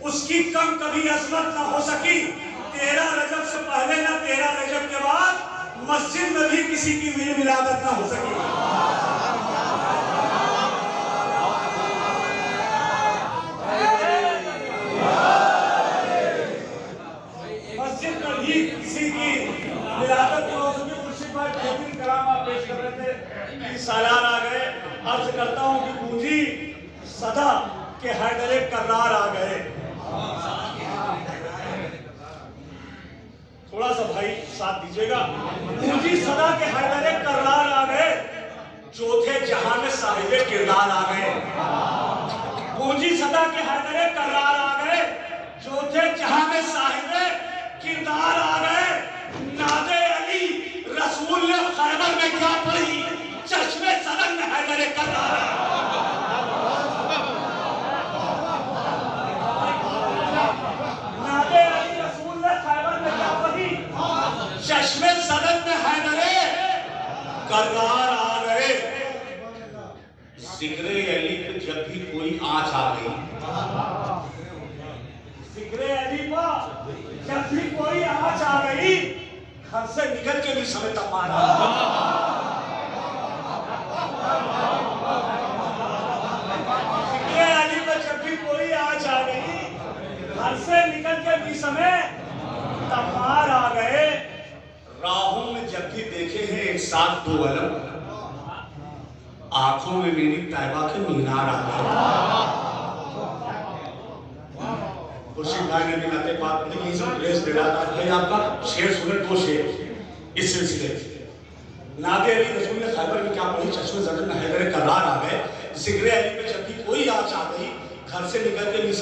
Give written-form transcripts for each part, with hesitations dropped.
उसकी कम कभी अजमत ना हो सकी। 13 रजब से पहले ना 13 रजब के बाद मस्जिद में भी किसी की विलादत ना हो सकी। मस्जिद में भी किसी की विलादत ना हो सकी। मुर्शिद भाई बेहतरीन कलाम आप पेश कर रहे थे, सालार आ गए। अर्ज करता हूँ कि पूंजी सदा के हैदरे कर्रार आ गए। थोड़ा सा भाई साथ दीजिएगा। पूंजी सदा के हैदरे कर्रार आ गए, चौथे जहां में साहिबे किरदार आ गए। पूंजी सदा के हैदरे कर्रार आ गए, चौथे जहां में साहिबे किरदार आ गए। नादे अली रसूल ने खैबर में क्या पढ़ी, चश्मे सदन में हैदरे कर्रार आ गए। नादे अली रसूल ने खैबर में क्या पढ़ी, चश्मे सदन में हैदरे कर्रार आ गए। जिक्रे अली पे जब भी कोई आँच आ गई, जिक्रे अली पर जब भी कोई आँच आ गई, घर से निकल के भी समय तक मारा। जिक्रे अली पर जब भी कोई आँच आ गई, घर से निकल के भी समय तक मार आ गए। राहों में जब भी देखे हैं एक साथ दो अलम, आंखों में मेरी तैयबा के मीनार आ गए। खुर्शीद भाई ने भी नाते बात नहीं की, प्रेस दे रहा था भाई आपका शेर सुने, दो शेर इस सिलसिले। नादे अली रसूल ने खैबर में क्या पढ़ी, चश्मे ज़दन में हैदर कर्रार आ गए। जिक्रे अली पे जब भी कोई आँच आ गई, घर से निकल के भी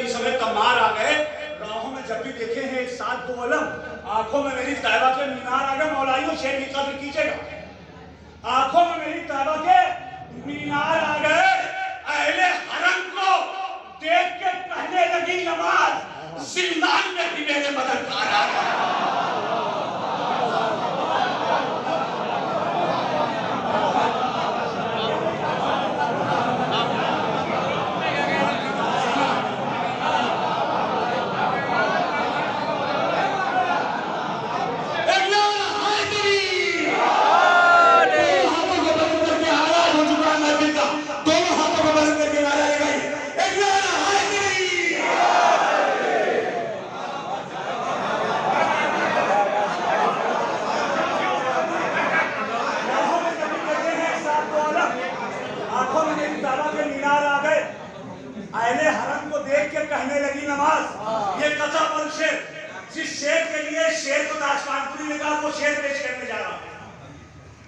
समय तमार आ गए। राहों में जब भी देखे हैं एक साथ दो अलम, आंखों में मेरी तैयबा के मीनार आ गए। मौलाइयों शेर की कदर कीजिएगा। आंखों में मेरी तैयबा के मीनार आ गए। अहले हरम को देख के कहने लगी नमाज, जिंदान में भी मेरे मददगार आ गए। अहले हरम को देख के कहने लगी नमाज। ये कथा बल शेर, जिस शेर के लिए शेर को ताजकानपुरी ने कहा, वो शेर पेश करने जा रहा है।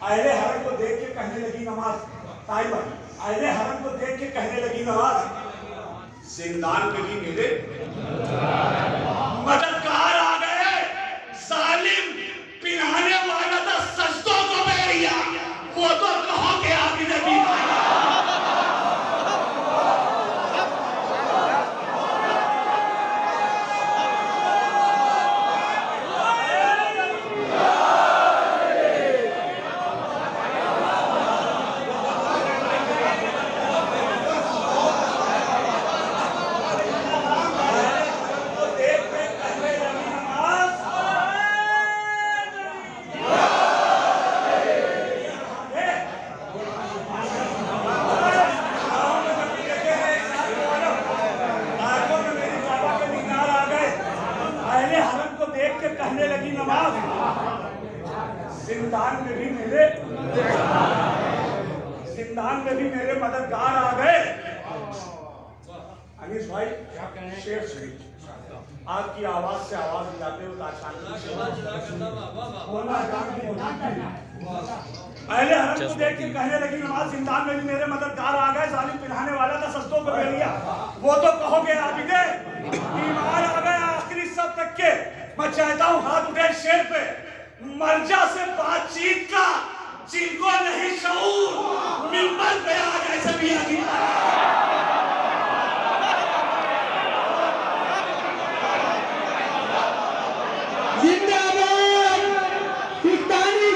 अहले हरम को देख के कहने लगी नमाज, ताइबा अहले हरम को देख के कहने लगी नमाज, जिंदान में भी मेरे मददगार आ गए। जालिम पिलाने वाला था सजदों को बैरिया, वो तो कहो के आगे नबी। कहने लगी नमाज, जिंदान में भी मेरे मददगार आ गए। अनीस भाई शेर सुनिए, आपकी आवाज से आवाज मिलाते हुए पहले हरम को देख के कहने लगी नमाज, जिंदान में भी मेरे मददगार आ गए। जालिम पिलाने वाला था सस्तों को बेरिया, वो तो कहोगे आबिदे ईमान आ गए आखिरी सब तक के। मैं चाहता हूँ हाथ उठे शेर पे, मर्जा से बातचीत का जिनको नहीं शऊर, मिंबर पे आ गए सभी आगे। इफ्तारी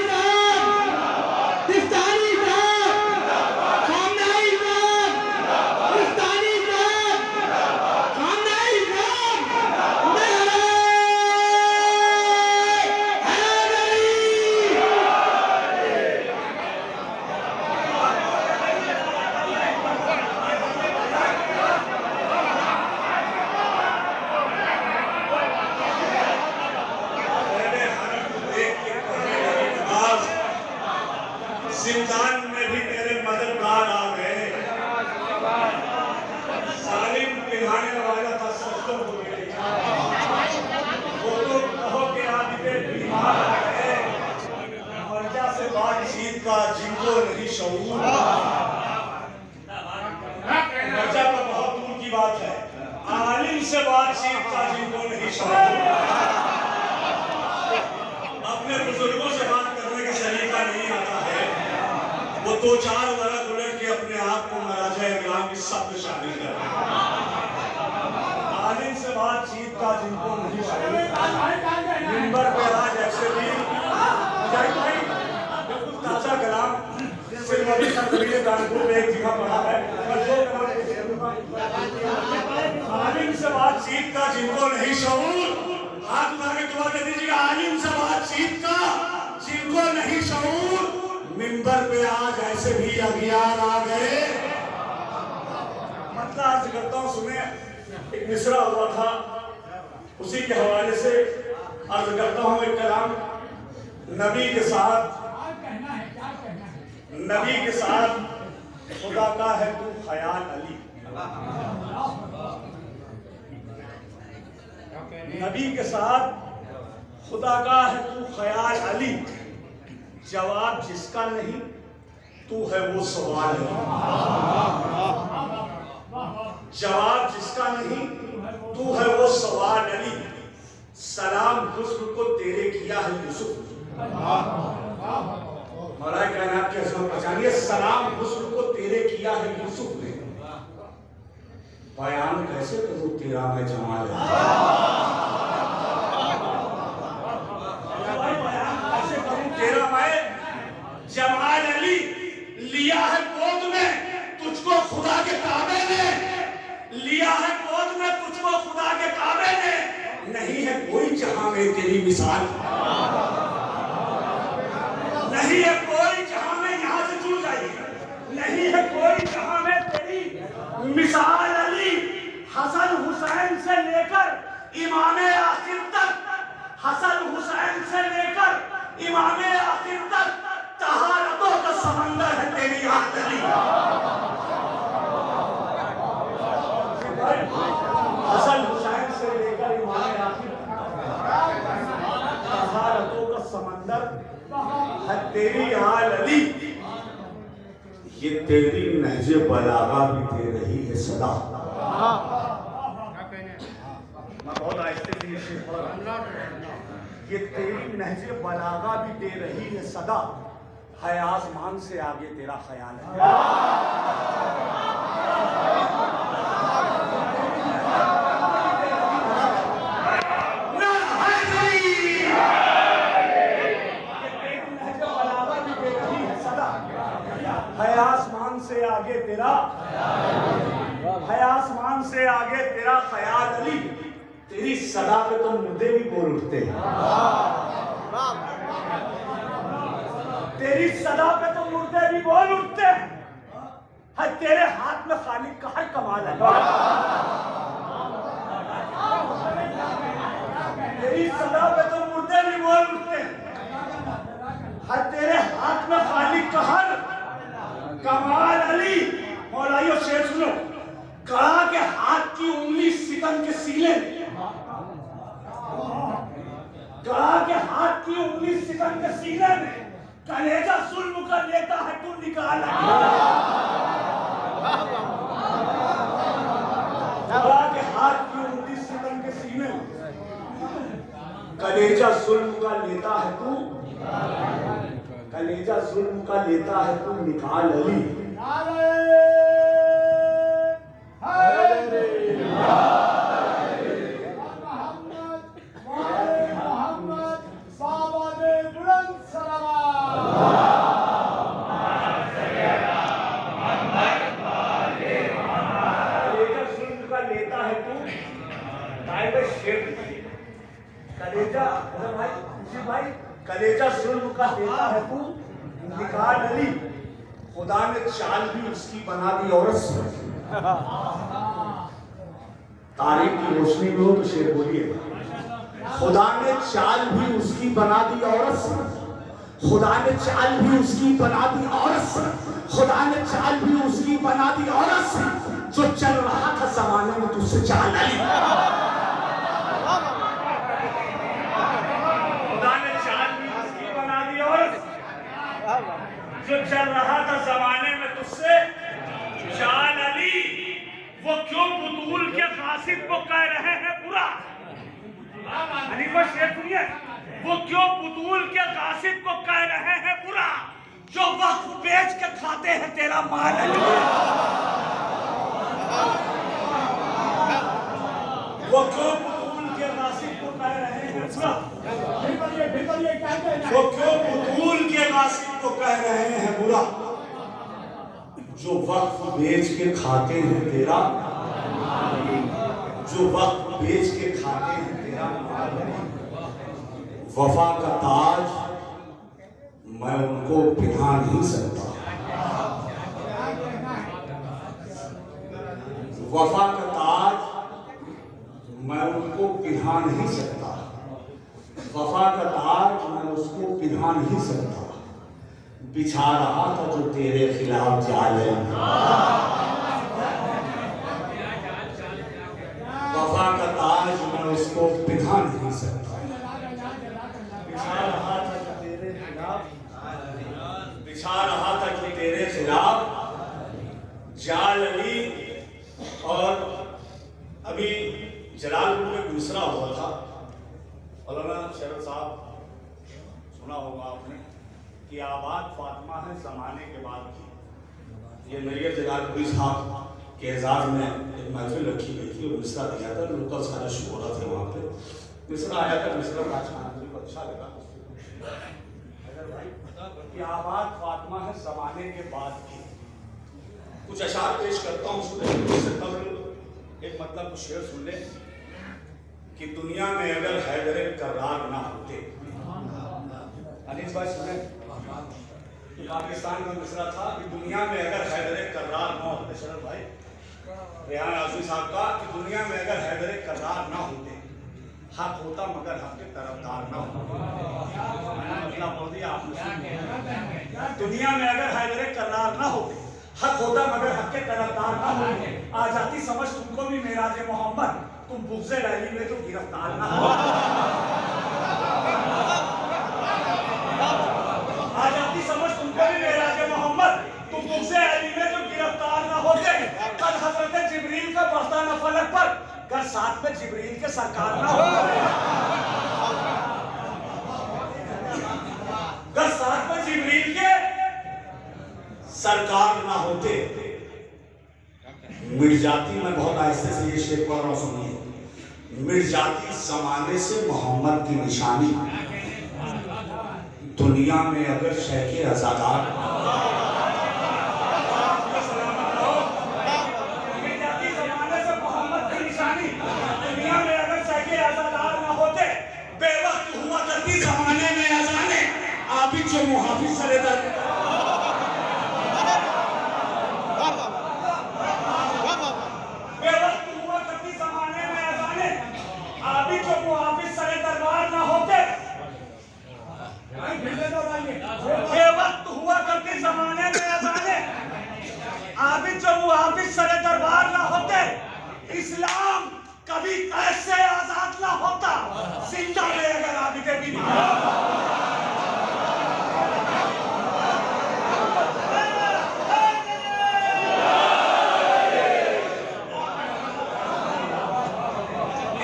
से बातचीत का जिनको नहीं शौक, अपने बुजुर्गों से बात करने का सलीका नहीं आता है, वो दो चार वर्ष उलट के अपने आप को महाराजा इमरान की शब्द शामिल कर रहे हैं। आलिम से बातचीत का जिनको नहीं शौक, मिंबर पे आज ऐसे भी बिल्कुल ताजा कलाम सिर्फ अभी सरदरीले कानपुर में एक जगह पड़ा है, आलिम से बातचीत का जिनको नहीं शऊर, हाथ उठा के दुआ दे दीजिएगा। आलिम से बातचीत का जिनको नहीं शऊर, मिंबर पे आज ऐसे भी अगियार आ गए। मतलब आज करता हूँ, सुने एक मिसरा हुआ था, उसी के हवाले से अर्ज करता हूँ एक कलाम। नबी के साथ खुदा का है तू ख्याल अली, नबी के साथ खुदा का है तू ख्याल अली, जवाब जिसका नहीं तू है वो सवाल अली, जवाब जिसका नहीं तू है वो सवाल अली, सलाम हुस्न को तेरे किया है यूसुफ। मौलाए कायनात के हज़रत पहचानिए, सलाम हुस्न को तेरे किया है यूसुफ ने, बयान कैसे करूं तेरा मैं जमाल है, बयान कैसे करूं तेरा मैं जमाल अली, लिया है गोद में तुझको खुदा के काबे ने, लिया है गोद में तुझको खुदा के काबे ने, नहीं है कोई जहां में तेरी मिसाल, नहीं है कोई जहां में, यहां से जुड़ जाइए, नहीं है कोई जहां में तेरी मिसाल अली, हसन हुसैन से लेकर इमामे आखिर तक, हसन हुसैन से लेकर इमामे आखिर तक तहारतों का समंदर है तेरी याद अली, हसन हुसैन से लेकर इमामे आखिर तक तहारतों का समंदर है तेरी हाल अली, ये तेरी नहजे बलागा भी दे रही है सदा। मैं बहुत आहिस्ते से ये शेर पढ़ रहा हूं, ये तेरी नहजे बलागा भी दे रही है सदा, है आसमान से आगे तेरा ख्याल है। है आसमान से आगे तेरा, है आसमान से आगे तेरा ख्याल अली, तेरी सदा पे तो मुर्दे भी बोल उठते हैं, तेरी सदा पे तो मुर्दे भी बोल उठते हैं, है तेरे हाथ में खालिक का हर कमाल है, तेरी सदा पे तो मुर्दे भी बोल उठते हैं, है तेरे हाथ में खालिक का हर कमाल अली। मौलाइयो शेर सुनो, कड़ा के हाथ की उंगली सितम के सीने, कड़ा के हाथ की उंगली सितम के सीने में, कलेजा जुल्म का लेता है तू निकाल, कड़ा के हाथ की उंगली सितम के सीने में, कलेजा जुल्म का लेता है तू, कलेजा जुल्म का लेता है तू निकाल अली, कलेजा जुल्म का लेता है तू निकाल अली, खुदा ने चाल भी उसकी बना दी औरत से, तारीख की रोशनी में हो तो शेर बोलिए, खुदा ने चाल भी उसकी बना दी औरत से, खुदा ने चाल भी उसकी बना दी औरत से, खुदा ने चाल भी उसकी बना दी औरत से, जो चल रहा था जमाने में तुझसे चाल अली, जो चल रहा था जमाने में तुझसे चाल अली, वो क्यों बुतूल के कासिद को कह रहे बार शेर सुनिए, वो क्यों बुतूल के गासिब को कह रहे हैं बुरा, जो वक्त बेच के खाते हैं तेरा माल। वो क्यों बुतूल के गासिब को कह रहे हैं बुरा, वो क्यों बुतूल के गासिब को कह रहे हैं बुरा, जो वक्त बेच के खाते हैं तेरा, जो वक्त बेच के खाते हैं तेरा माल। वफा का ताज मैं उनको पिधा नहीं सकता, वफा का ताज मैं उनको पिधा नहीं सकता, वफा का ताज मैं उसको पिधा नहीं सकता। बिछा रहा था जो तेरे खिलाफ जाल, वफा का ताज मैं उसको पिधा नहीं सकता। बिछा रहा था जो तेरे खिलाफ, बिछा रहा था जो तेरे खिलाफ जाल अली। और अभी जलालपुर में दूसरा हुआ था, मौलाना शरद साहब सुना होगा आपने कि आबाद फातिमा है जमाने के बाद की। ये नैयर जलालपुरी साहब के एजाज में एक महफिल रखी गई थी और मिसरा दिया था, लोकल सारे शो हो रहा थे वहाँ पे। मिसरा आया था, मिसरा राजखान को अच्छा लगा कि आबाद फातिमा है जमाने के बाद की। कुछ अशार पेश करता हूँ, उससे कबल एक मतलब कुछ शेर सुन ले कि दुनिया में अगर हैदर कर्रार ना होते, अनिस भाई सुने, पाकिस्तान का मिसरा था कि दुनिया में अगर हैदर कर्रार ना होते, शरद भाई रेहान आज़मी साहब का, कि दुनिया में अगर हैदर कर्रार ना होते, हक होता मगर हक के तरफदार ना होते। मतलब बोल दिया आपने, दुनिया में अगर हैदर कर्रार ना होते, हक होता मगर हक के तरफदार ना होते। आ जाती समझ तुमको भी मेराज मोहम्मद, तुम बुग़्ज़े रैली में तो गिरफ्तार ना हो। आ जाती समझ तुमको भी मेराज मोहम्मद, तुम बुग़्ज़े रैली में तो गिरफ्तार ना होते। कल हजरत जिब्रील का बढ़ता न फलक पर, कर साथ में जिब्रील के सरकार ना होते। कर साथ में जिब्रील के सरकार ना होते। मिट जाती, मैं बहुत आहिस्ते से ये शेर पढ़ रहा हूं, सुनिए। मिट जाती जमाने से मोहम्मद की निशानी, दुनिया में अगर शैखे आजादार, मिट जाती जमाने से मोहम्मद की निशानी, दुनिया में अगर शैखे आजादार ना होते। बेवक्त हुआ करती जमाने में अजाने, आबिद जो मुहाफिज सरेदर, बेवक्त हुआ करते जमाने में अजाने, आबिद जो मुहाफिज सरे दरबार ना होते। इस्लाम कभी कैसे आजाद ना होता, जिंदा में अगर आबिद भी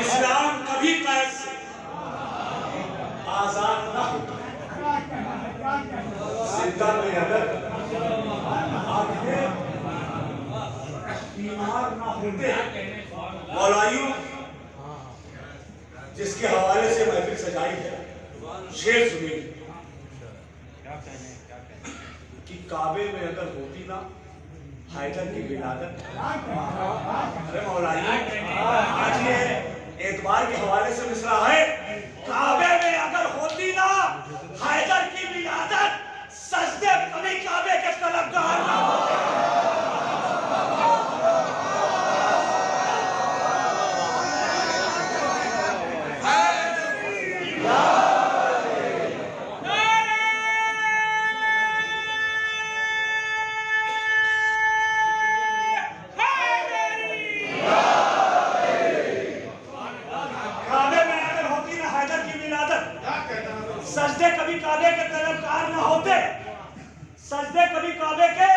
इस्लाम कभी कैसे आजाद ना होता, जिंदा में अगर आगे बीमार ना होते। मौलाइयों जिसके हवाले से महफिल सजाई है, शेर सुनिए कि काबे में अगर होती ना हैदर की विलादत। अरे मौलाइयों, आज ये एतबार के हवाले से मिसरा है, काबे में अगर होती ना हैदर की विलादत, सजदे कभी काबे के तलबगार ना होते। सजदे कभी काबे के तलबगार ना होते, सजदे कभी काबे के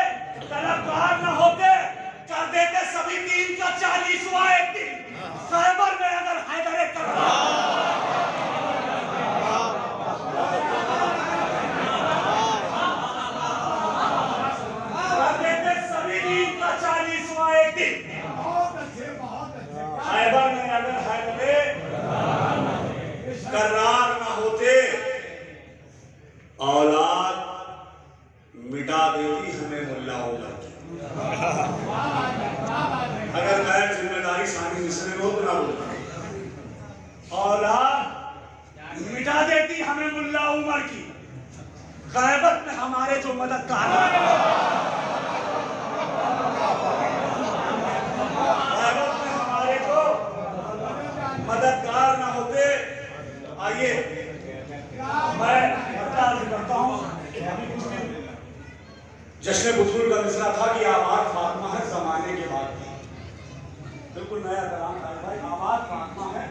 नया कलाम है भाई, आवाज फातिमा है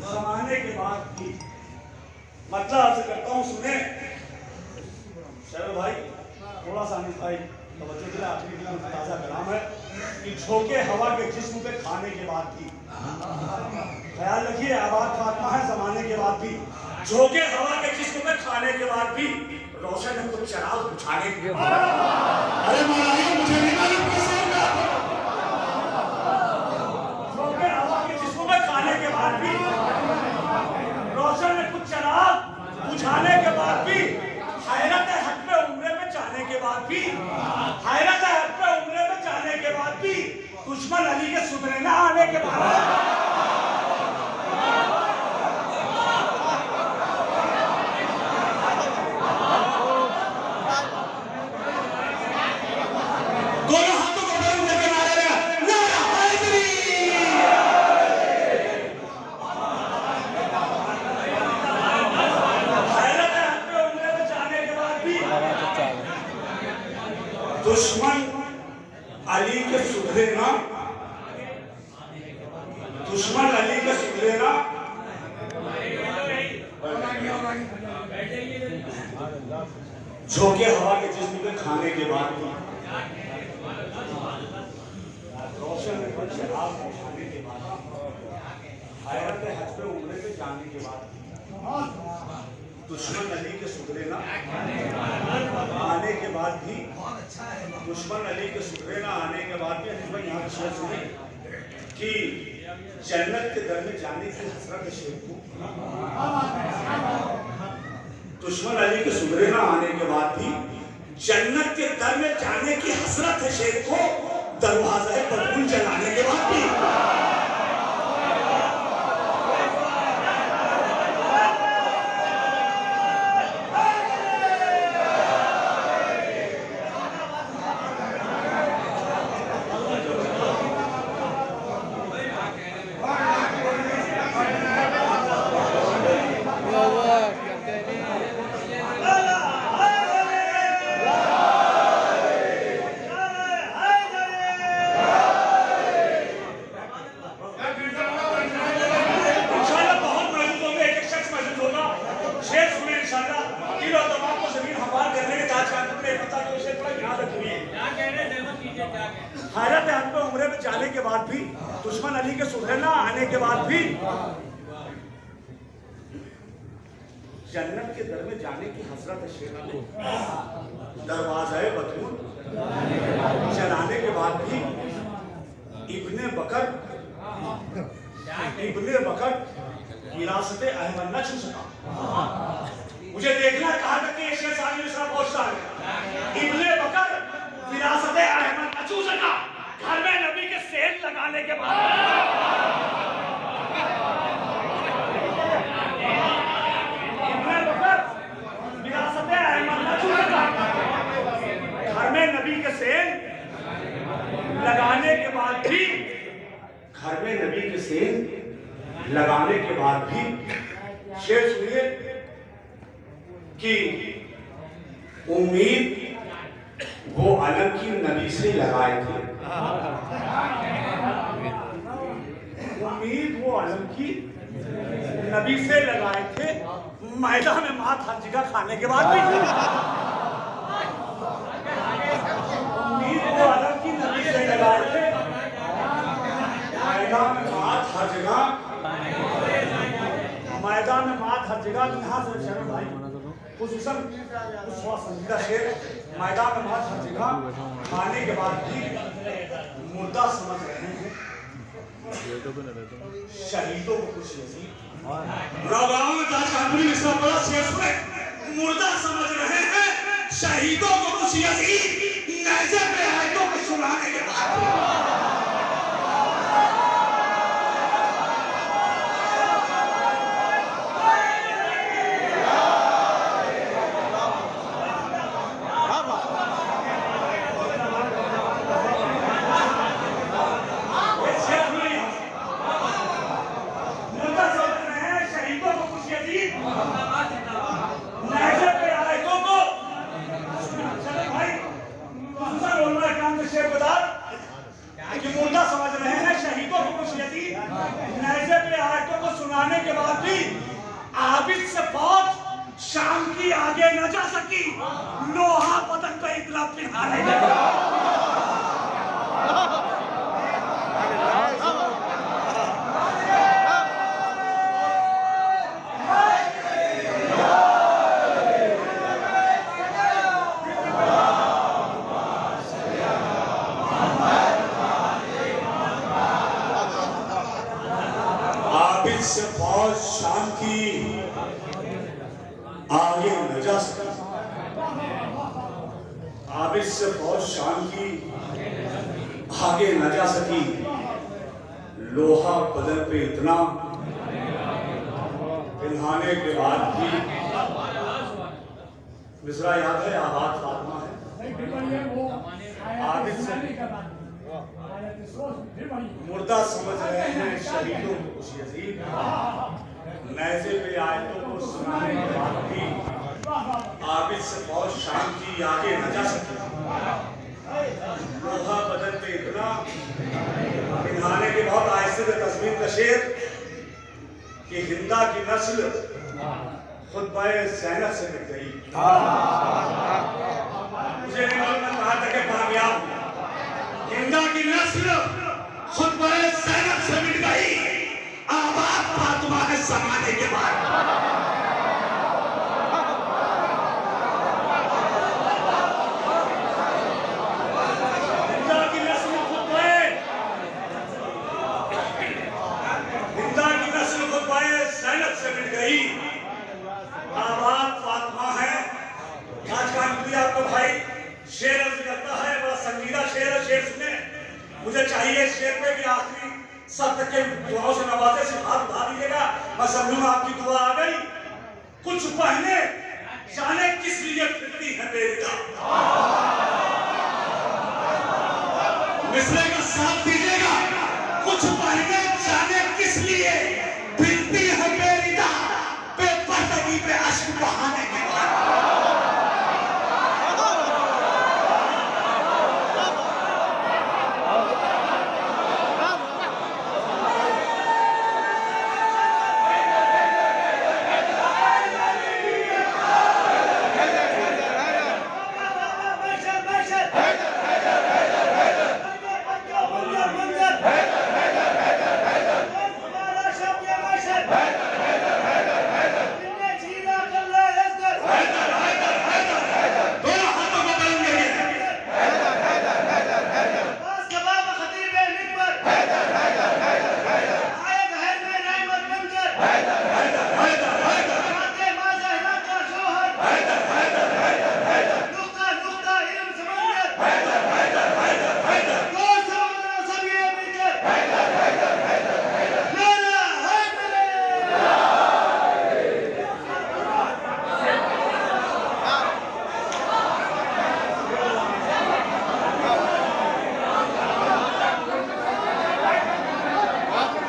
जमाने के बाद की। मतलब अर्ज करता हूँ, सुने चलो भाई, थोड़ा सा नहीं भाई तवज्जो के लिए आखिरी के लिए ताजा कलाम है कि झोंके हवा के जिस्म पे खाने के बाद भी, ख्याल रखिए, आवाज फातिमा है जमाने के बाद भी, झोंके हवा के जिस्म पे खाने के बाद भी, रोशन है कुछ चराग बुझाने के बाद। अरे महाराज मुझे नहीं मालूम कैसे होगा, झोंके हवा के जिस्म पे खाने के बाद भी, रोशन है कुछ चराग बुझाने के बाद भी, हैरत है हक पे उम्रे में जाने के बाद भी, हैरत है हक पे उम्रे में जाने के बाद भी, दुश्मन अली के सुधरे न आने के बाद। दोनों हाथों को बुलंद करके नारे लगा, नारा हैदरी। हैरत है हक पे उम्रे में जाने के बाद भी, दुश्मन अली के सुधरे ना, दुश्मन अली के सुधरे ना। झोंके हवा के जिस्म पे खाने के बाद भी, रोशन में कुछ शराब खाने के बाद, हैरत हज पे उम्रे पे जाने के बाद, दुश्मन अली के सुधरे ना आने के बाद भी, दुश्मन अली के सुधरे ना आने के बाद भी, अनिल भाई यहाँ शेर सुने कि जन्नत के दर में जाने की हसरत शेर को, दुश्मन अली के सुधरे ना आने के बाद भी, जन्नत के दर में जाने की हसरत है शेर को, दरवाजा बदबू जलाने के बाद भी। हैरत है हम पे उम्रे में जाने के बाद भी, दुश्मन अली के सुधरे ना आने के बाद भी, जन्नत के दर में जाने की हसरत है शेर को, दरवाजा बदबू चलाने के बाद भी, इब्ने बकर विरासत अहमद न छू सका। मुझे देखना कहाँ तक कि शेर साहब मिश्रा पहुंचता है। इब्ने बकर विरासत अहमद न छू सका, घर में नबी के सेल लगाने के बाद, इब्ने बकर विरासत अहमद न छू सका, घर में नबी के सेल लगाने के बाद भी, घर में नबी के सेल लगाने के बाद भी, शेर सुनिए कि उम्मीद वो अलम की नबी से लगाए थे, उम्मीद वो अलम की नबी से लगाए थे, मैदान में मात हर जगह खाने के बाद भी, उम्मीद वो अलम की नबी से लगाए थे, मैदान में मात हर जगह, मैदान में मात हर जगह। यहाँ से शरण भाई खुसूसन संजीदा शेर, मैदान में मात हर जगह खाने के बाद भी मुर्दा समझ रहे हैं शहीदों को कुछ नसीब। गाँव में ताजकानपुरी मिश्रा बड़ा शेर सुने, मुर्दा समझ रहे हैं शहीदों को कुछ नसीब, नैज़े पे आयतों को सुनाने के बाद। आबिद से फौज शाम की आगे न जा सकी। आबिद से फौज शाम की आगे न जा सकी। लोहा बदन पे इतना पिघलाने के बाद भी। मिसरा याद है? आबाद फातिमा है। आबिद से मुर्दा समझ रहे हैं शहीदों को कुछ यजीद। नैज़े पे आयतों को सुनाने के बाद भी आबिद से फौज शाम की आगे न जा सकी। लोहा बदन पे इतना पिघलाने के बहुत आहिस्ते से तस्वीर का शेर कि हिंदा की नस्ल खुतबा ज़ैनब से मिट गई। मुझे नहीं मालूम मैं कहाँ तक कामयाब। हिंदा की नस्ल खुतबा ज़ैनब से मिट गई। आबाद फातिमा के ज़माने के बाद। आबाद फातिमा है। आज का आपको भाई शेर अर्ज करता है, बड़ा संगीता शेर है। शेर सुने। मुझे चाहिए शेर पे कि आखिरी सब तक के दुआओं से नवाजे से हाथ उठा दीजिएगा। मैं समझूंगा आपकी दुआ आ गई। कुछ पहने जाने किस लिए फिरती है बेरिदा। मिसरे का साथ दीजिएगा। कुछ पहने जाने किस लिए फिरती है बेरिदा। बेपर्दगी पे अश्क बहाने के बाद।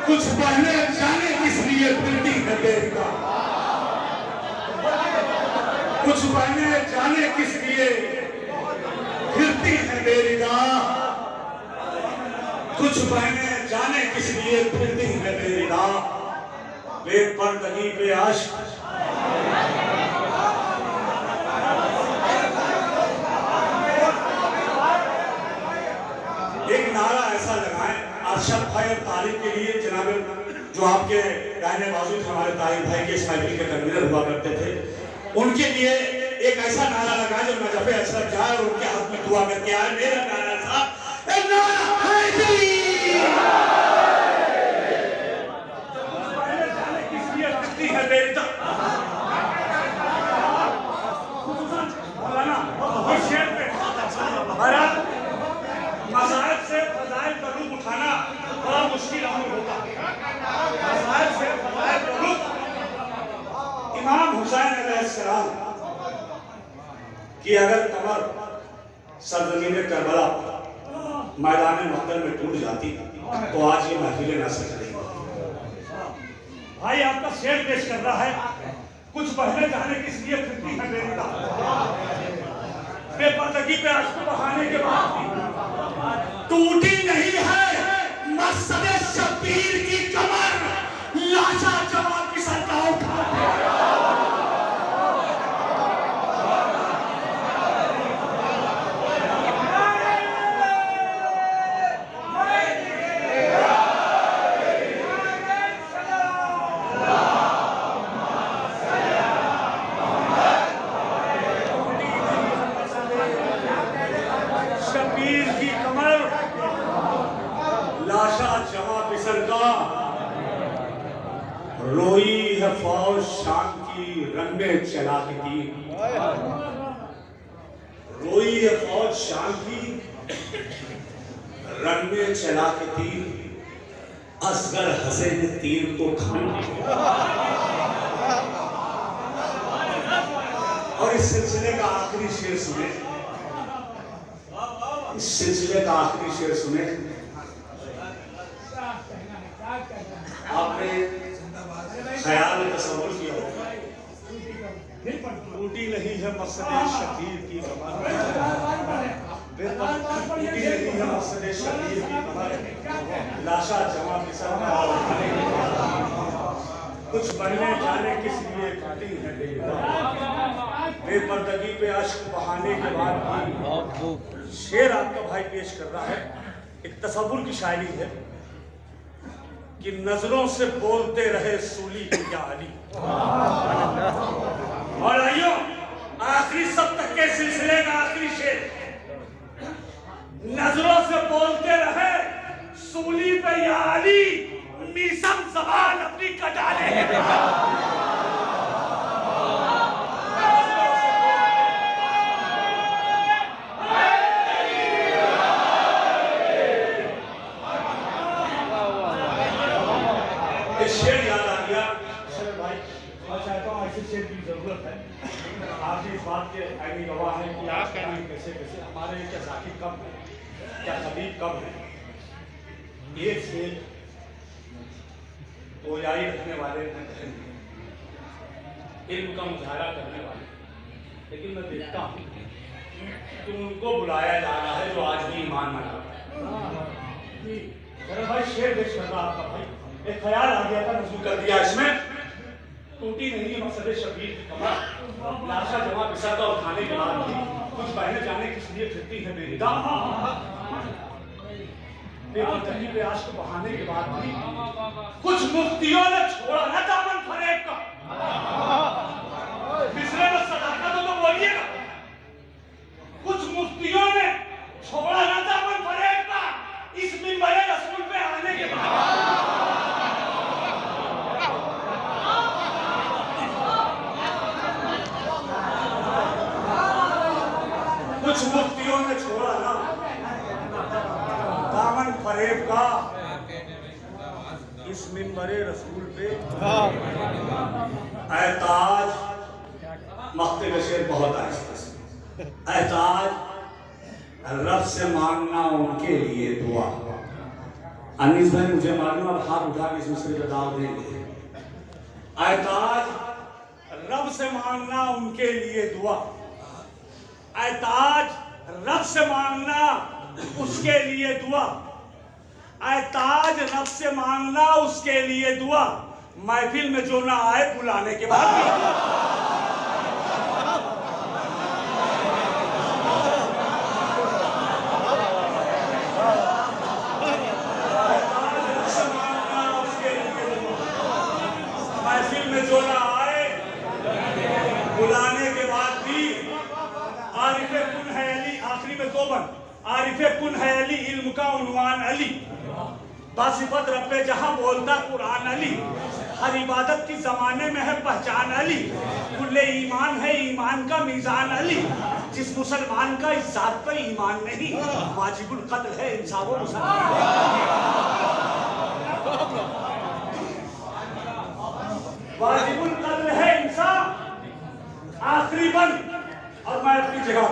कुछ पहने जाने किस लिए फिरती है बेरिदा। कुछ पहने जाने किस लिए फिरती है बेरिदा। कुछ पहने जाने किस लिए फिरती है बेरिदा। बेपर्दगी पे अश्क एक नारा ऐसा लगाएं अरशद भाई और तारीफ के लिए। जनाब जो आपके दाहिने बाजू हमारे तारीफ भाई के इस महफिल के कन्वीनर हुआ करते थे, उनके लिए एक ऐसा नारा लगाएं जो नजफ़े अशरफ जाए और उनके हाथ में दुआ करके आए। मेरा नारा था किस लिए फिरती है बेरिदा। मज़ाहिब से फ़ज़ाइल का रुख उठाना बड़ा मुश्किल अमल होता है। मज़ाहिब से फ़ज़ाइल का रुख इमाम हुसैन अलैहिस्सलाम की अगर कमर सरज़मीन करबला मैदान महतर में टूट जाती तो आज ये महफिलें ना सज रही। भाई आपका शेर पेश कर रहा है। कुछ पहले जाने किस लिए फिरती है बेरिदा। बेपर्दगी पे अश्क बहाने के बाद टूटी नहीं है मकसद शबीर की कमर। लाशा जवाब की सरकार उठा। शबीर की कमर लाशा जवां बिसर का। रोई है फौज शाम की रंग में चला के तीर, रोई है फौज शाम की रंग में चला के तीर, असगर हंसे ने तीर को खान। और इस सिलसिले का आखिरी शेर सुने, इस सिलसिले का आखिरी शेर सुने। आपने ख्याल में तस्वीर किया होगा, टूटी नहीं है मसले शकीर की कमर, टूटी नहीं है मसले शकीर की कमर, लाशा जमा बिसर कुछ बनने जाने किस लिए टूटी है बेपर्दगी पे अश्क बहाने के बाद। शेर आपका भाई पेश कर रहा है, एक तसव्वुर की शायरी है कि नजरों से बोलते रहे सूली या अली। और आइयो आखिरी सब तक के सिलसिले का आखिरी शेर, नजरों से बोलते रहे सूली पे या अली, मीसम सवाल अपनी कटाले। शेर याद आ गया भाई, मैं चाहता हूँ ऐसे शेर की जरूरत है। आप इस बात के आईनी गवाह हैं कि आज कैसे कैसे हमारे क्या जाकिर कम है, क्या खबीब कम है। एक शेर तो यारी रखने वाले न कहेंगे, इल्म का मुजाहरा करने वाले, लेकिन मैं देखता हूँ कि उनको बुलाया जा रहा है जो आज भी ईमान न लाता है। भाई शेर पेश कर रहा आपका भाई, एक ख्याल आ गया था, नज़ूल कर दिया इसमें। टूटी नहीं है मसले शबीर की कमर, लाशा जमा बिसर का उठाने के बाद भी कुछ बहने जाने किस लिए फिरती है बेरिदा, बेपर्दगी पे आश्क बहाने के बाद भी कुछ मुफ्तियों ने छोड़ा ना दामन फरेब का। मिसरे में सदाकत तो बोलिएगा, कुछ मुफ्तियों ने छोड़ा ना दामन फरेब का इस मिंबर रसूल पे आने के बाद। कुछ मुफ्तियों ने छोड़ा ना दामन फरेब का इस मिंबरे रसूल पे। एहताज मख्ते का शेर बहुत आहिस्ता से, एहताज रब से मांगना उनके लिए दुआ। अनीस भाई मुझे मालूम अब हाथ उठा के इस दूसरे का दाव देंगे। एहताज रब से मांगना उनके लिए दुआ, एहताज रब से मांगना उसके लिए दुआ, एहताज रब से मांगना उसके लिए दुआ, महफिल में जो ना आए बुलाने के बाद। महफिल में जो ना आए बुलाने के बाद भी। आरिफे कुन है अली, आखिरी में दो बन, आरिफे कुन है अली, इल्म का उन्वान अली, बासिफत रब्बे जहां बोलता कुरान अली, हर इबादत की जमाने में है पहचान अली, कुल्ले ईमान है ईमान का मीजान अली, जिस मुसलमान का इस जात पे ईमान नहीं वाजिबुल कत्ल है इंसाफ व मुसलमान। वाजिबुल कत्ल है इंसाफ। आखिरी बन, और मैं अपनी जगह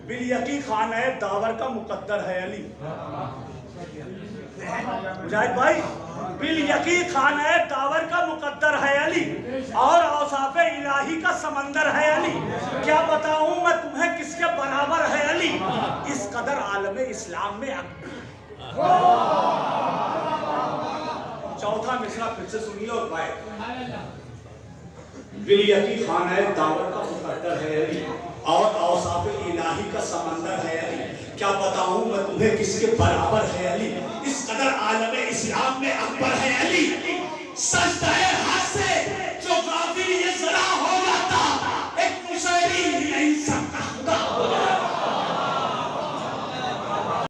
बिल यकीन खान है दावर का मुकद्दर है अली। मुजाहिद भाई, बिल यकीन खान है दावर का मुकद्दर है अली, और औसाफ इलाही का समंदर है अली। क्या बताऊं मैं तुम्हें किसके बराबर है अली, इस कदर आलम इस्लाम में। चौथा मिसरा फिर से सुनिए और भाई, बिल यकीन खान है दावर का मुकद्दर है अली, और औसाफ इलाही का समंदर है अली। क्या बताऊं मैं तुम्हें किसके बराबर है अली, इस कदर आलम इस्लाम में अकबर है अली। सजदा है